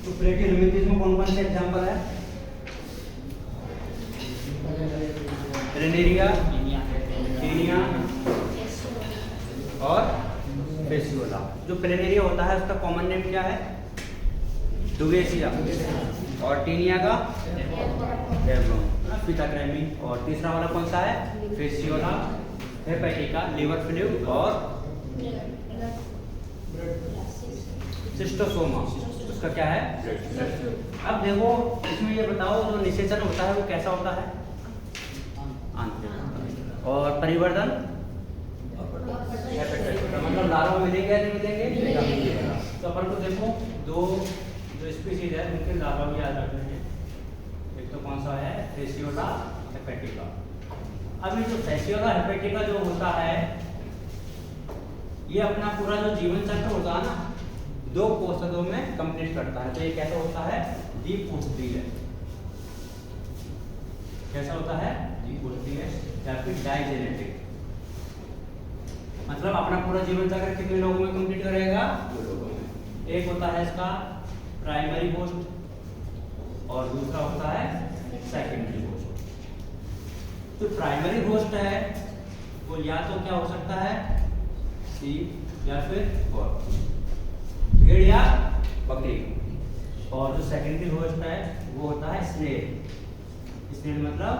तो प्लेटियलमिंथिस में कौन कौन से एग्जांपल है? प्लेनेरिया, टीनिया और फेसियोला। जो प्लेनेरिया होता है उसका कॉमन नेम क्या है? डुगेसिया। और टीनिया का एब्रोम, पिताग्रामी। और तीसरा वाला कौन सा है? फेसियोला, हेपेटिका, लिवर फ्लू और सिस्टोसोमा, उसका क्या है? अब देखो इसमें ये बताओ, जो निषेचन होता है वो कैसा होता है? आंतरिक। और परिवर्धन मतलब लार्वा मिलेंगे या नहीं मिलेंगे? तो अपन को देखो दो जो स्पीशीज है उनके लार्वा भी याद रखने हैं। एक तो कौन सा है? Fasciola, hepatica. अब ये जो फेसियोला हेपेटिका जो होता है ये अपना पूरा जो जीवन चक्र होता है ना, 2 कोशिकाओं में कंप्लीट करता है। तो ये कैसा होता है? द्विकोशिकीय। कैसा होता है? द्विकोशिकीय या फिर डाइजेनेटिक। मतलब अपना पूरा जीवन चक्र कितने लोगों में कंप्लीट करेगा? 2 लोगों में। एक होता है इसका प्राइमरी होस्ट और दूसरा होता है सेकेंडरी होस्ट। जो प्राइमरी होस्ट है वो या तो क्या हो सकता है? शीप या फिर भेड़ या बकरी। और जो सेकेंडरी होस्ट है वो होता है स्नेल। स्नेल मतलब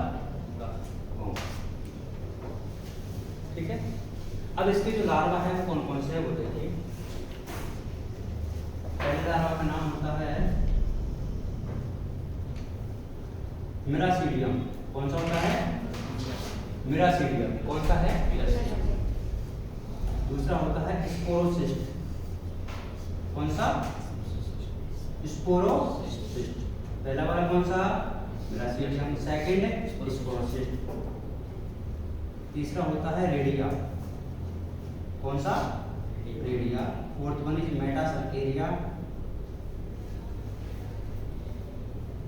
ठीक है। अब इसके जो लार्वा है वो कौन कौन से है वो देखिए। पहले लार्वा का नाम होता है मिरासीडियम। कौन सा होता है? मिरासीडियम। कौन सा है? दूसरा होता है स्पोरोसिस्ट। कौन सा? स्पोरोसिस्ट। पहला वाला कौन सा? मिरासीडियम। Second sporocyst. तीसरा होता है रेडिया। कौन सा? Redia. Fourth one is metacercaria.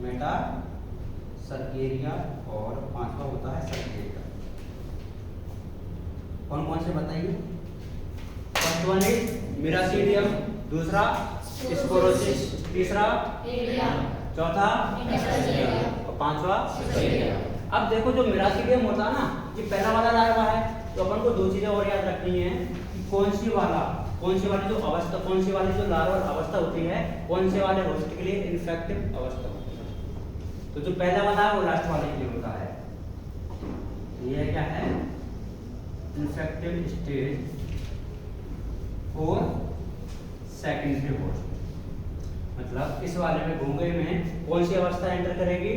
Metacercaria. और पांचवा होता है सर्केरिया। कौन कौन से बताइए? फर्स्ट वन इज मिरासीडियम, दूसरा स्पोरोसिस, तीसरा चौथा और पांचवा। अब देखो जो मिरासीडियम होता है ना, ये पहला वाला लार्वा है। तो अपन को 2 चीजें और याद रखनी है कि कौन सी वाली जो अवस्था, कौन सी वाली जो लार्वल अवस्था होती है, कौन से वाले होस्ट के लिए इन्फेक्टिव अवस्था होती है। तो जो पहला वाला है वो लास्ट वाले के लिए होता है। ये क्या है? Infective stage for secondary host. मतलब इस वाले में घोंघे में कौन सी अवस्था एंटर करेगी?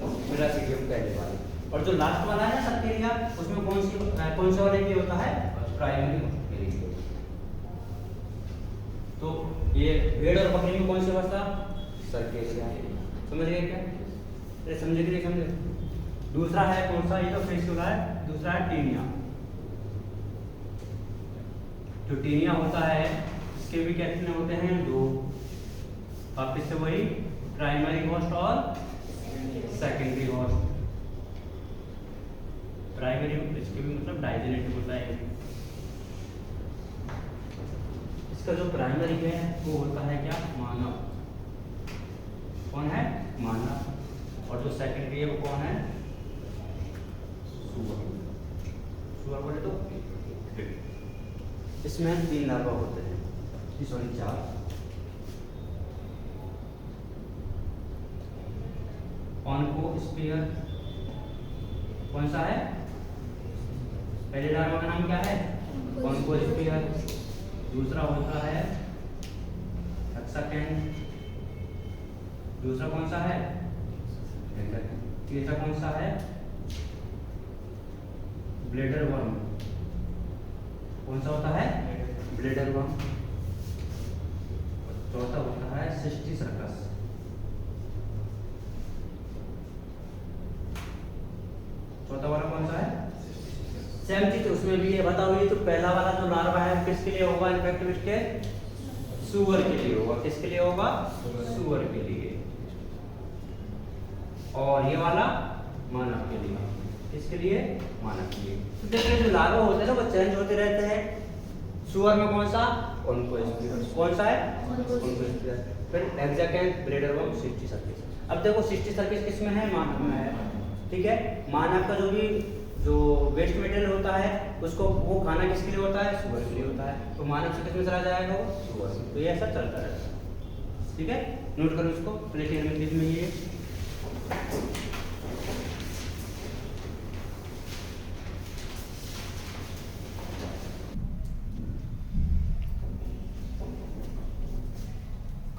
मिरासीडियम पहले वाले। और जो लास्ट वाला है ना सर्केरिया, उसमें कौन से वाले के होता है? प्राइमरी होस्ट के लिए। तो ये भेड़ और बकरी में कौन सी अवस्था? सर्केरिया। समझ गए क्या? ये समझे कि नहीं समझे? दूसरा है कौन सा? ये तो फेसियोला है। दूसरा है टीनिया। जो टीनिया होता है इसके भी कितने होते हैं? 2। वापिस से वही प्राइमरी होस्ट और सेकेंडरी होस्ट। प्राइमरी इसके भी मतलब डाइजेनेटिव होता है। इसका जो प्राइमरी है वो होता है क्या? मानव। कौन है? मानव। और जो सेकेंडरी है वो कौन है? सुअर। सुअर बोले तो इसमें 3 लार्वा होते हैं, सॉरी 4। ऑनकोस्पियर कौन सा है? पहले लार्वा का नाम क्या है? ऑनकोस्पियर। दूसरा होता है हेक्साकेन। दूसरा कौन सा है? तीसरा कौन सा है? Bladder worm. कौन सा होता है? Bladder worm. चौथा होता है सिस्टिसर्कस। चौथा वाला कौन सा है? सेम चीज उसमें भी ये बताओ। ये तो पहला वाला जो लार्वा है किसके लिए होगा? इन्फेक्टिव स्टेज सुअर के लिए होगा। किसके लिए होगा? सुअर के लिए। और ये वाला मानव के लिए। किसके लिए? मानव के लिए। तो देखिए जो लार्वा होते हैं ना वो चेंज होते रहते हैं। सुअर में कौन सा? ऑनकोस्पियर। कौन सा है? ऑनकोस्पियर। फिर हेक्साकेन ब्रेडर वर्म 60 सर्किस। अब देखो 60 सर्किस किस में है, मानव में है, ठीक है। मानव का जो भी जो वेस्ट मटेरियल होता है उसको वो खाना किसके लिए होता है, सुअर के लिए होता है, तो मानव से किसमें चला जाएगा वो सुअर। तो ये ऐसा चलता रहता है, ठीक है। नोट करो इसको, प्लेटियम में ये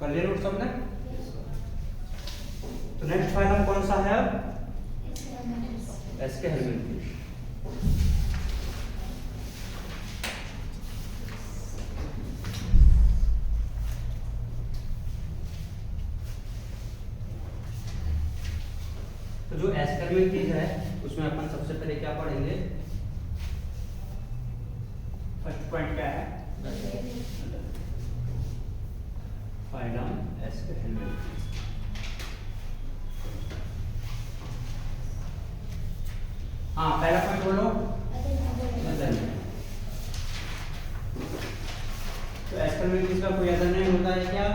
कर लिया नोट सबने। तो नेक्स्ट फाइलम कौन सा है, एस्के हेलमिंथेस। तो जो एस्के हेलमिंथेस है उसमें अपन सबसे पहले क्या पढ़ेंगे, फर्स्ट पॉइंट क्या है, फाइलम एस्के हेलमिंथेस। हाँ पहला पॉइंट बोलो, तो एस्के हेलमिंथेस का कोई अदर नेम होता है क्या,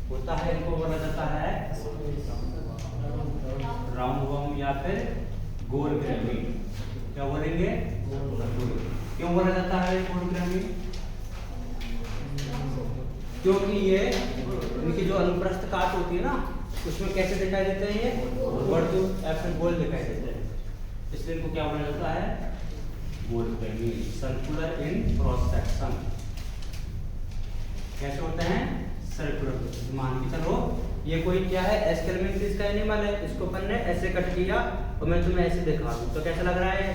होता है, इनको बोला जाता है राउंड वर्म या फिर गोल ग्रैमी। क्या बोलेंगे, क्यों बोला जाता है गोल ग्रैमी, क्योंकि ये इनकी जो अनुप्रस्थ काट होती है ना उसमें कैसे दिखाई देते हैं, ये वर्तुल या फिर गोल दिखाई देते हैं, इसलिए इनको क्या बोला जाता है, गोल ग्रैमी, सर्कुलर इन क्रॉस सेक्शन। कैसे होते हैं, सर्कुलर। मान के चलो ये कोई क्या है, एस्के हेलमिंथेस का एनिमल है, इसको अपन ने ऐसे कट किया और मैं तुम्हें ऐसे दिखा दूं तो कैसा लग रहा है,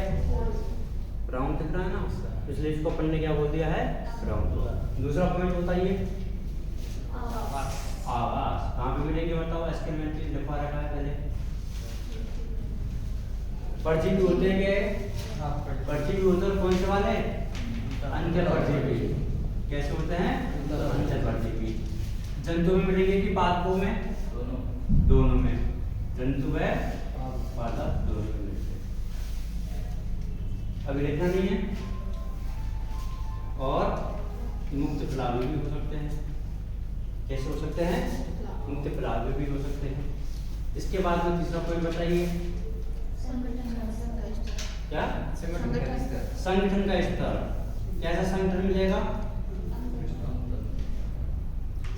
राउंड दिख रहा है ना, इसलिए इसको अपन ने क्या बोल दिया है, राउंड। दूसरा पॉइंट बताइए, आवाज कहाँ पे मिलेंगे बताओ, एस्के हेलमिंथेस लिखवा रखा है पहले, परजीवी होते हैं, परजीवी होते हैं कौन से वाले, अंचल परजीवी। कैसे होते हैं, अंचल परजीवी। जंतु में मिलेंगे कि पादपों में, दोनों में, जंतु है पादप दोनों में मिलते हैं। अभी लिखना नहीं है। और मुक्त फलावी भी हो सकते हैं, कैसे हो सकते हैं, मुक्त फलावी भी हो सकते हैं। इसके बाद में तीसरा पॉइंट बताइए, क्या, संगठन का स्तर। कैसा संगठन मिलेगा,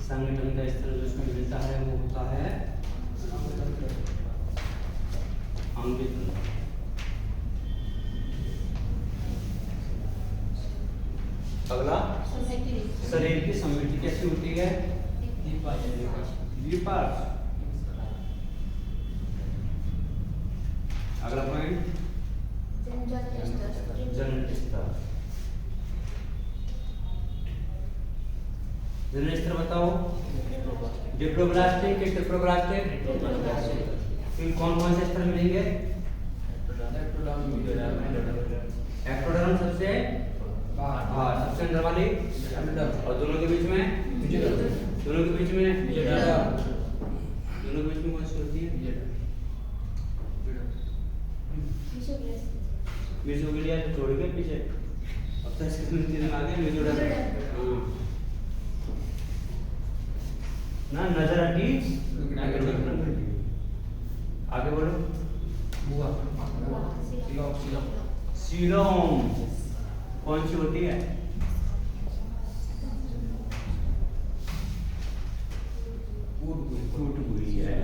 संगठन का स्तर जो इसमें मिलता है वो होता है अंगीतन। अगला शरीर की सममिति कैसी होती है, द्विपार्श्व। अगला पॉइंट जनन स्तर। जनन स्तर बताओ, डिप्लोब्लास्टिक के ट्रिप्लोब्लास्टिक, कौन कौन से स्तर मिलेंगे, एक्टोडर्म सबसे सबसे अंदर वाली, और दोनों के बीच में, दोनों के बीच में, दोनों के बीच में कौन सी होती है, मिसोगिलिया तो छोड़ के पीछे, अब तो इसके में आ गए मिसोडर्म ना, नजर हटी, आगे बोलो, सीलोम कौन सी होती है, है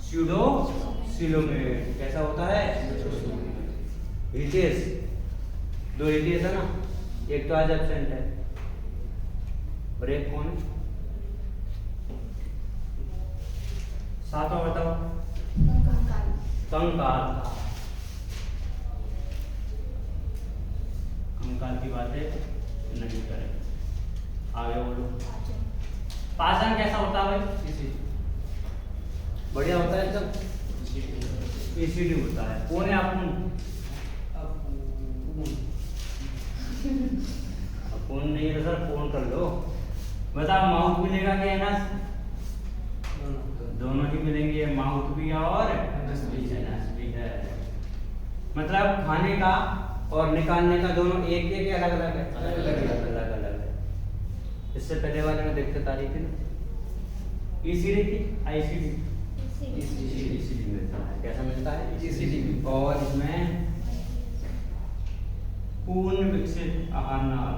स्यूडो सीलोमेट। कैसा होता है, रिटेस, दो रिटेस है ना, एक तो आज एब्सेंट है और एक कौन, सातवां बताओ, कंकाल। कंकाल की बातें नहीं करें, आगे बोलो। पाचन कैसा होता है भाई, बढ़िया होता है एकदम, एसिडी होता है। कौन है अपुन, अपुन नहीं है सर, फोन कर लो। बताओ माउथ मिलेगा कि एनस, दोनों ही मिलेंगे, माउथ भी और एनस भी है। मतलब खाने का और निकालने का दोनों एक एक अलग अलग है, अलग अलग है। इससे पहले वाले में दिक्कत आ रही थी ना। ईसीडी की आईसीडी ईसीडी मिलता है। कैसा मिलता है? ईसीडी। और इसमें पूर्ण विकसित आहार नाल,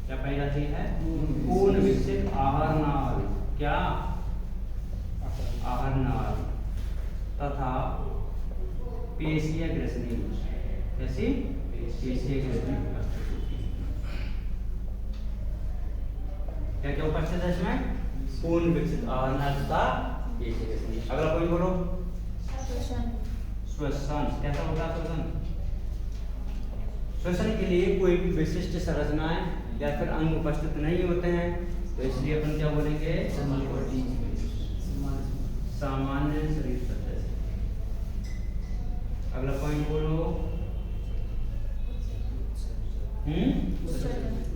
क्या पाई जाती है? पूर्ण विकसित आहार नाल। क्या? आहार नाल तथा पेशीय ग्रसनी। कैसी? पेशीय ग्रसनी। क्या क्या उपस्थित है इसमें? पूर्ण विकसित आहार नाल तथा पेशीय ग्रसनी। अगला पॉइंट बोलो। श्वसन। कैसा होता है श्वसन? श्वसन के लिए कोई भी विशिष्ट संरचनाएं या फिर अंग उपस्थित नहीं होते हैं, तो इसलिए अपन क्या बोलेंगे? सामान्य शरीर सदस्य। अगला पॉइंट बोलो।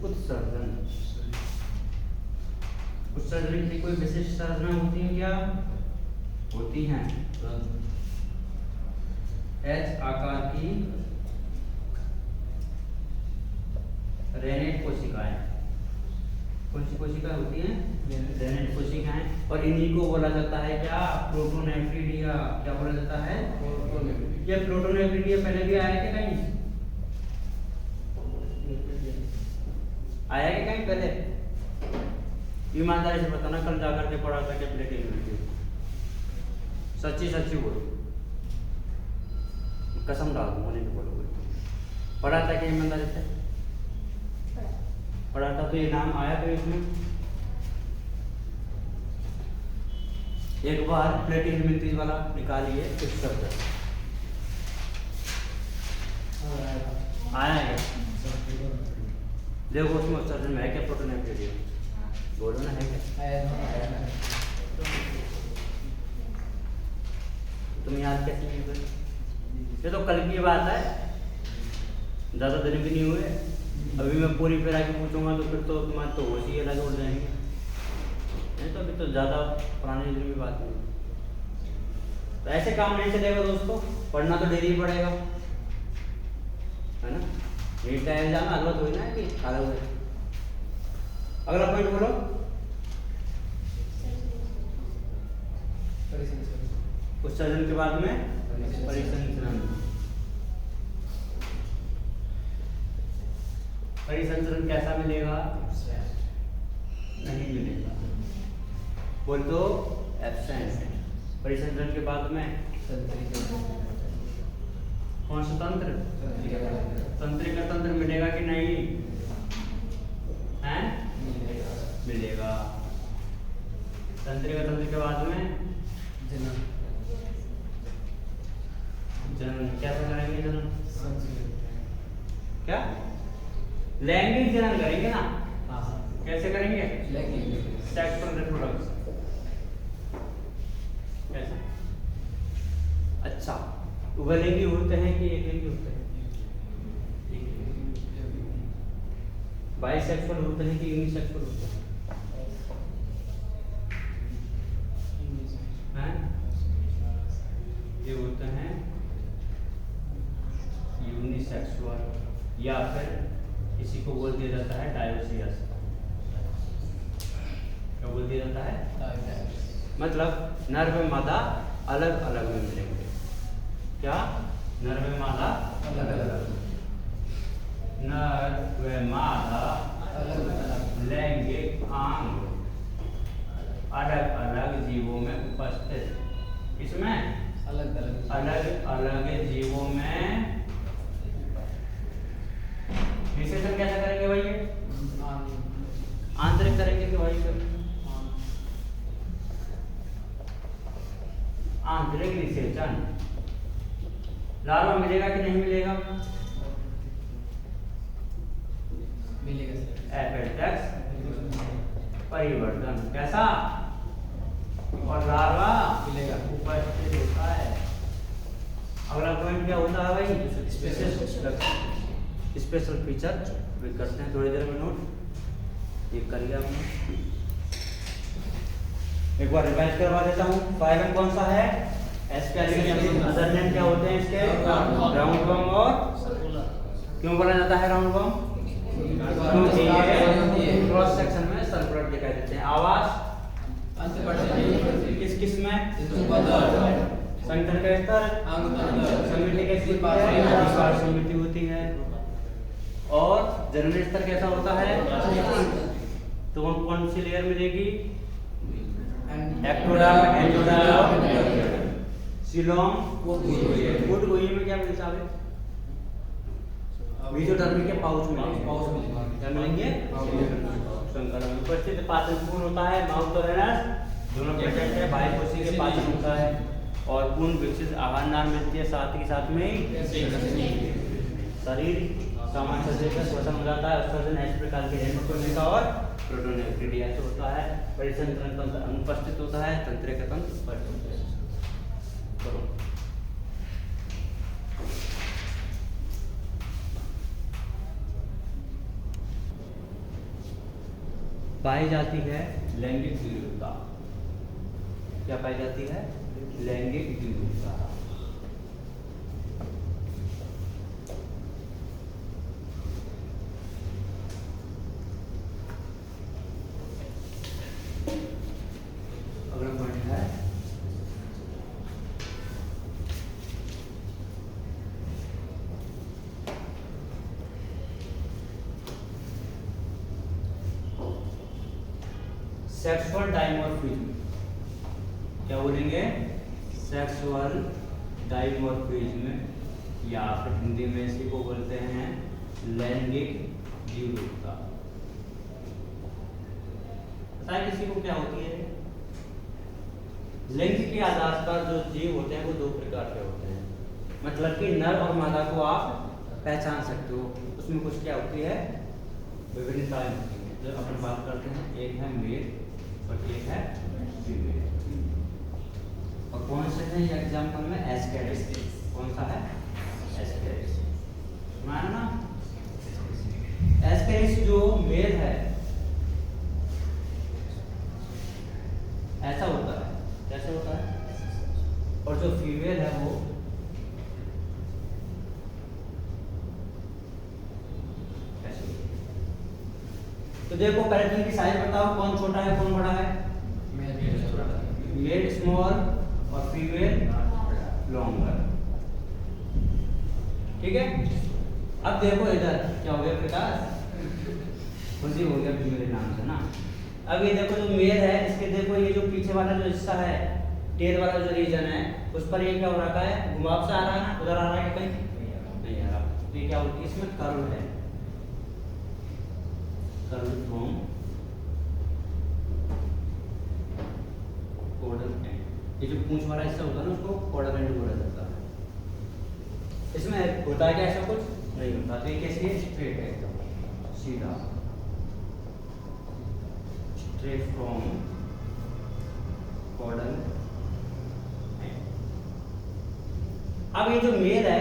उत्सर्जन। उत्सर्जन की कोई विशिष्ट संरचना होती है क्या? होती हैं। एच आकार की रेनेट कोशिकाएं। कौन सी कोशिकाएं होती हैं? रेनेट कोशिकाएं। और इन्हीं को बोला जाता है क्या? प्रोटोनेफ्रिडिया। क्या बोला जाता है? ये प्रोटोनेफ्रिडिया पहले भी आया क्या कहीं? आया क्या कहीं पहले? ईमानदारी से बताना, कल जाकर के पढ़ा था क्या प्लेटिंग? सच्ची सच्ची बोलो, कसम डाल दूंगा, नहीं तो बोलो। पढ़ा था क्या ईमानदारी से? पढ़ा था। तो ये नाम आया तो इसमें एक बार प्लेटिंग मिलती वाला निकालिए। उत्सर्जन आया है? देखो उसमें उत्सर्जन में है क्या? प्रोटोनेफ्रिडिया बोलो ना, है क्या? तुम याद कैसे नहीं कर? ये तो कल की बात है, ज़्यादा दिन भी नहीं हुए। अभी मैं पूरी फिर आके पूछूंगा तो फिर तो तुम्हारे तो होश ही अलग उड़ जाएंगे। नहीं तो अभी तो ज़्यादा पुरानी दिन की बात नहीं। तो ऐसे काम नहीं चलेगा दोस्तों, पढ़ना तो डेली ही पड़ेगा, है ना? नीट का एग्जाम अगला तो ना कि खा हुए। अगला पॉइंट बोलो। उत्सर्जन के बाद में परिसंचरण। परिसंचरण कैसा मिलेगा? नहीं मिलेगा। बोल तो एब्सेंट। परिसंचरण के बाद में कौन सा तंत्र? तंत्रिका तंत्र मिलेगा कि नहीं? हैं? मिलेगा। तंत्रिका तंत्र के बाद में जनन। कैसे करेंगे जनन? क्या? लैंगिक जनन करेंगे ना? कैसे करेंगे? Sexual reproduction. कैसे? अच्छा, उभयलिंगी होते हैं कि एकलिंगी होते हैं? बाइसेक्सुअल होते हैं कि यूनिसेक्सुअल होते हैं? ये होते हैं यूनिसेक्सुअल, या फिर इसी को बोल दिया जाता है डायोसियस। क्या बोल दिया जाता है? मतलब नर व मादा अलग अलग में मिलेंगे। क्या? नर व मादा अलग अलग। नर व मादा लैंगिक अंग अलग अलग जीवों में उपस्थित। इसमें अलग अलग जीवों में निषेचन कैसे करेंगे भाई? आंतरिक करेंगे कि भाई? आंतरिक निषेचन। लार्वा मिलेगा कि नहीं मिलेगा? एपेंडेक्स परिवर्तन। कैसा? और लार्वा मिलेगा उपस्थित होता है। अगला पॉइंट क्या होता है भाई? स्पेशल फीचर करते हैं थोड़ी देर में नोट। ये करिए आपने, एक बार रिवाइज करवा देता हूँ। फाइलम कौन सा है? एस्केलिगन। अदर नेम क्या होते हैं इसके? राउंड बम और क्यों बोला जाता है राउंड बम? क्योंकि ये क्रॉस सेक्शन में सर्कुलर दिखाई देते हैं। आवाज स्तर समिति कैसी समिति होती है। और जनरल स्तर कैसा होता है? तो कौन सी लेयर मिलेगी? एक्टोडर्म, एंडोडर्म, सीलोम, गुड गोई में क्या मिलता है? मेसोडर्म के पाउच मिलेंगे। क्या मिलेंगे? संकरण में उपस्थित पाचन पूर्ण होता है, माउथ और एनस दोनों प्रेजेंट है, बाह्य कोशिका के पाचन होता है और पूर्ण विकसित आहार नार मिलती है, साथ ही साथ में शरीर सामान्य शरीर का श्वसन हो जाता है, उत्सर्जन इस प्रकार के रेणुकों और प्रोटोन क्रिया से होता है, परिसंचरण तंत्र अनुपस्थित होता है, तंत्रिका तंत्र उपस्थित है। पाई जाती है लैंगिक विरूपता। क्या पाई जाती है? लैंगिक विरूपता। अगला पॉइंट है सेक्सुअल डाइमॉर्फिज्म। क्या बोलेंगे? सेक्सुअल डाइमॉर्फिज्म या फिर हिंदी में इसी को बोलते हैं लैंगिक विरूपता। पता है किसी को क्या होती है? लिंग के आधार पर जो जीव होते हैं वो दो प्रकार के होते हैं, मतलब कि नर और मादा को आप पहचान सकते हो। उसमें कुछ क्या होती है? विभिन्नताएं होती हैं। जो अपन बात करते हैं, एक है मेल और एक है फीमेल। और कौन से हैं ये एग्जाम्पल में? एस्केरिस। कौन सा है? एस्केरिस। माना ना, एस्केरिस जो मेल है ऐसा होता है, कैसे होता है? और जो फीमेल है वो कैसे? तो देखो पहले तुम की साइज बताओ, कौन छोटा है कौन बड़ा है? मेल स्मॉल और फीमेल लॉन्गर। ठीक है। अब देखो इधर क्या हो गया प्रकाश? खुशी हो गया फीमेल नाम से ना। अब ये देखो जो मेल है, इसके देखो ये जो पीछे वाला जो हिस्सा है, टेल वाला जो रीजन है, उस पर ये क्या हो रखा है? घुमाव से आ रहा है ना, उधर आ रहा है कहीं नहीं आ रहा। तो ये क्या होती है? इसमें कर्व है, कर्व फ्रॉम कॉर्डल एंड। ये जो पूंछ वाला हिस्सा होता है ना, उसको कॉर्डल एंड बोला जाता है। इसमें होता है क्या? ऐसा कुछ नहीं होता। तो ये कैसी है? स्ट्रेट है, एकदम सीधा, straight from caudal end। अब ये जो मेल है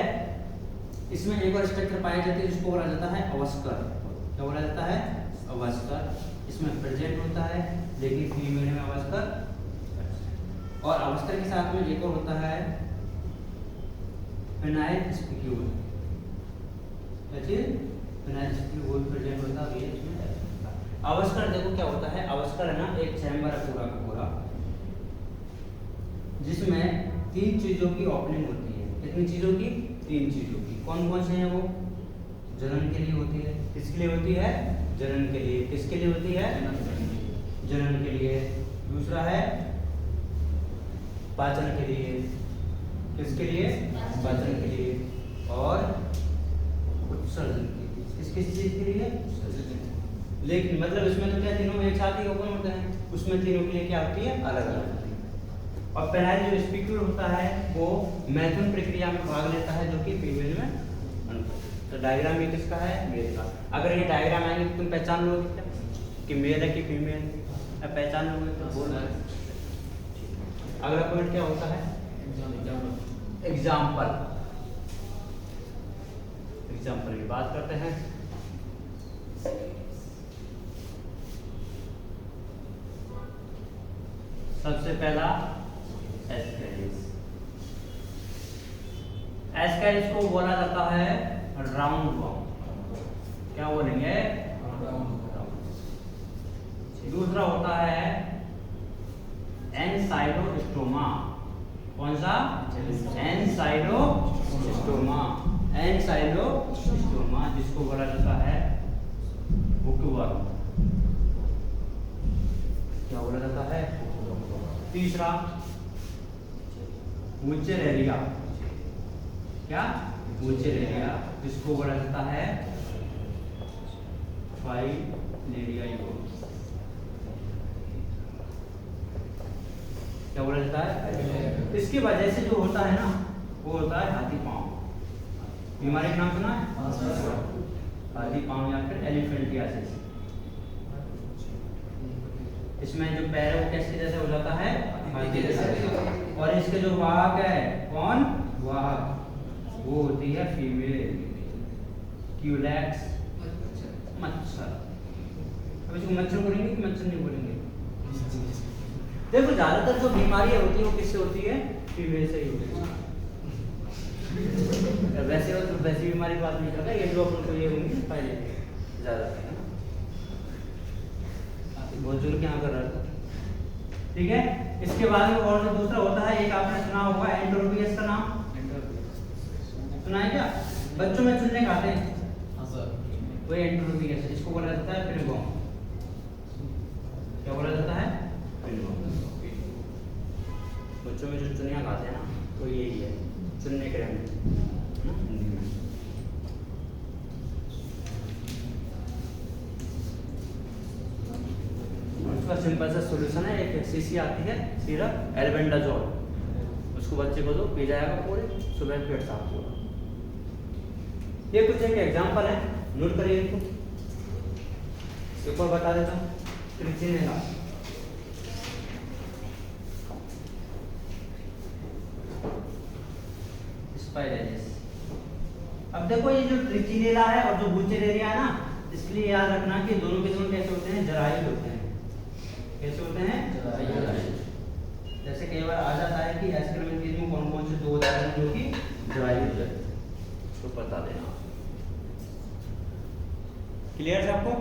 इसमें एक और स्ट्रक्चर पाया जाता है जिसको बोला जाता है अवस्कर। क्या बोला जाता है? अवस्कर। इसमें प्रेजेंट होता है, लेकिन फीमेल में अवस्कर। और अवस्कर के साथ में एक और होता है फिनाइल स्पिक्यूल। क्या चीज? फिनाइल स्पिक्यूल प्रेजेंट होता है इसमें। अवस्कर देखो क्या होता है? अवस्कर है ना, एक चैम्बर है पूरा का पूरा, जिसमें 3 चीजों की ओपनिंग होती है। कितनी चीजों की? 3 चीजों की। कौन कौन से हैं वो? जनन के लिए होती है। किसके लिए होती है? जनन के लिए। किसके लिए होती है? जनन के लिए। दूसरा है पाचन के लिए। किसके लिए? पाचन के लिए। और उत्सर्जन के लिए। किस चीज के लिए? लेकिन मतलब इसमें तो क्या तीनों एक साथ ही ओपन होते हैं, उसमें तीनों के लिए क्या होती है? अलग अलग होती है। और पेनाइल जो स्पिक्यूल होता है वो मैथुन प्रक्रिया में भाग लेता है, जो कि फीमेल में अनुपस्थित। तो डायग्राम ये किसका है? मेल का। अगर ये डायग्राम आएंगे तो तुम पहचान लोगे क्या कि मेल है कि फीमेल? पहचान लोगे तो बोल रहे। अगला पॉइंट क्या होता है? एग्जाम्पल। एग्जाम्पल की बात करते हैं। सबसे पहला एस्केरिस। एस्केरिस को बोला जाता है राउंड वर्म। क्या बोलेंगे? दूसरा होता है एनसाइटोस्टोमा। कौन सा? वाला क्या बोला जाता है? तीसरा वुचर एरिया, क्या वुचर एरिया, जिसको बोला जाता है फाइलेरिया योग। क्या बोला जाता है? इसकी वजह से जो होता है ना वो होता है हाथी पांव। बीमारी का नाम सुना है? हाथी पांव या फिर एलिफेंटियासिस। इसमें जो पैर है वो किसके जैसे हो जाता है? हाथी जैसे। और इसके जो वाहक है, कौन वाहक? वो होती है फीमेल, क्यूलेक्स, मच्छर। अब इसको मच्छर बोलेंगे कि मच्छर नहीं बोलेंगे? देखो ज्यादातर जो बीमारियां होती है वो किससे होती है? फीमेल से ही होती है। वैसे हो तो वैसी बीमारी बात नहीं करता, ये जो अपन को ये होंगी पहले ज्यादातर है ना, बहुत जोर क्या कर रहा था। ठीक है, इसके बाद में और जो दूसरा होता है, एक आपने सुना होगा एंटरोपियस का नाम सुना है क्या? बच्चों में चुन्ने खाते हैं, हाँ सर, वही एंटरोपियस, इसको बोला जाता है पिनबॉम। क्या बोला जाता है? पिनबॉम। बच्चों में जो चुनिया खाते हैं ना तो यही है, चुन्ने के रहने। उसका सिंपल सा सॉल्यूशन है, एक सीसी आती है सिरप एल्बेंडाजोल, उसको बच्चे को दो, पी जाएगा पूरे, सुबह पेट साफ होगा। ये कुछ एक एग्जांपल है, नोट करिए इनको। एक और बता देता हूँ, ट्रिचिनेला। अब देखो ये जो ट्रिचिनेला है और जो बुचेरेरिया है ना, इसलिए याद रखना कि दोनों के दोनों कैसे होते हैं? जराइल होते हैं। कैसे होते हैं? जराइल। जैसे कई बार आ जाता है कि एस्क्रोमेंटिस में कौन कौन से दो उदाहरण जो कि जराइल होते हैं, तो बता देना। क्लियर है आपको?